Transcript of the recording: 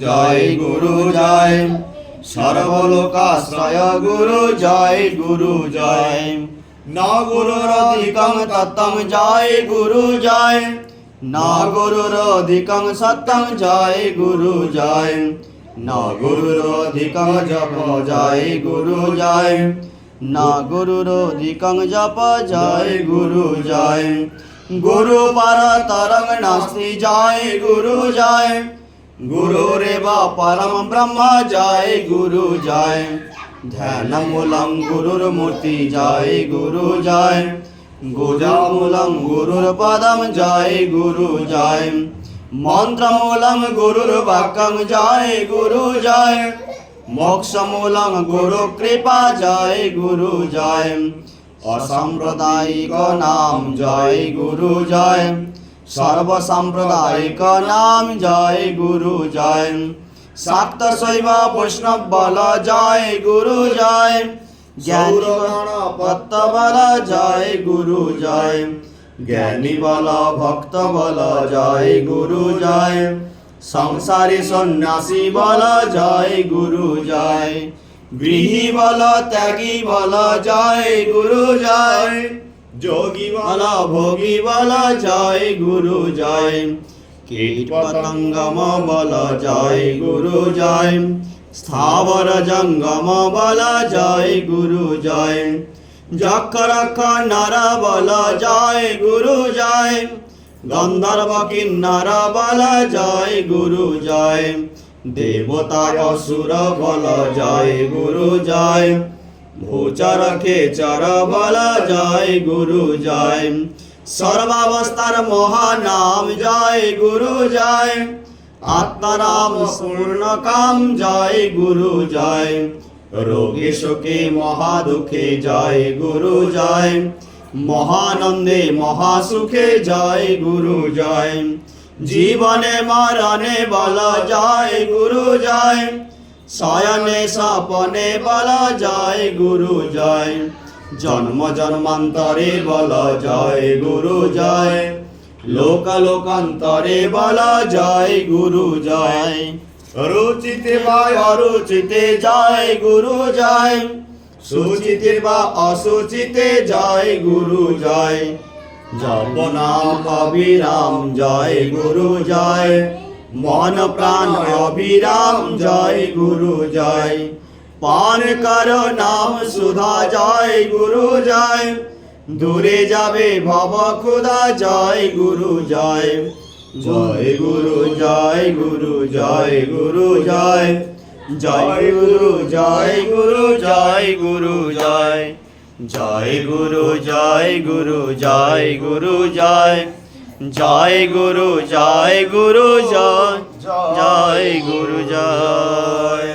জয় গুরু জয়। সর্বলোকাশ্রয় গুরু জয় গুরু জয়। ন গুরুরধিকং তত্ত্বং জয় গুরু জয়। ন গুরুরধিকং সত্যং জয় গুরু জয়। ন গুরুরধিকং জপ জয় গুরু জয়। ন গুরুরধিকং জপ জয় গুরু জয়। গুরু পরতরং নাস্তি জয় গুরু জয়। গুরুরেব পরম ব্রহ্ম জয় গুরু জয়। ধ্যানমূলং গুরুর মূর্তি জয় গুরু জয়। গুজমূলং গুরুর পদম জয় গুরু জয়। মন্ত্রমূলং গুরুর বাক্যং জয় গুরু জয়। মোক্ষমূলং গুরু কৃপা জয় গুরু জয়। অসাম্প্রদায়িক নাম জয় গুরু জয়। সর্বসাম্প্রদায়িক নাম জয় গুরু জয়। শাক্ত শৈব বৈষ্ণব বল জয় গুরু জয়। জ্ঞানী ভক্ত বল জয় গুরু জয়। জ্ঞানী বল ভক্ত বল জয় গুরু জয়। সংসারী সন্ন্যাসী বল জয় গুরু জয়। গৃহী বল ত্যাগী বল জয় গুরু জয়। যোগী বল ভোগী বল জয় গুরু জয়। কীট পতঙ্গম বল জয় গুরু জয়। স্থাবর জঙ্গম বল জয় গুরু জয়। যক্ষ রক্ষ নর বল জয় গুরু জয়। গন্ধর্ব কিন্নর বল জয় গুরু জয়। দেবতা অসুর বল জয় গুরু জয়। ভূচর খেচর বল জয় গুরু জয়। সর্বাবস্থার মহানাম জয় গুরু জয়। আত্মারাম পূর্ণ কাম জয় গুরু জয়। রোগে শোকে মহাদুঃখে জয় গুরু জয়। মহানন্দে মহাসুখে জয় গুরু জয়। জীবনে মরণে বল জয় গুরু জয়। শয়নে স্বপনে বল জয় গুরু জয়। জন্ম জন্মান্তরে বল জয় গুরু জয়। লোক লোকান্তরে বল জয় গুরু জয়। রুচিতে বা অরুচিতে জয় গুরু জয়। সুচিতে বা অসুচিতে জয় গুরু জয়। জপ নাম অবিরাম জয় গুরু জয়। মন প্রাণ অবিরাম জয় গুরু জয়। পান কর নাম সুধা জয় গুরু জয়। দূরে যাবে ভব ক্ষুধা জয় গুরু জয়। জয় গুরু জয় গুরু জয় গুরু জয়। জয় গুরু জয় গুরু জয় গুরু জয়। জয় গুরু জয় গুরু জয় গুরু জয়। জয় গুরু জয় গুরু জয় জয় গুরু জয়।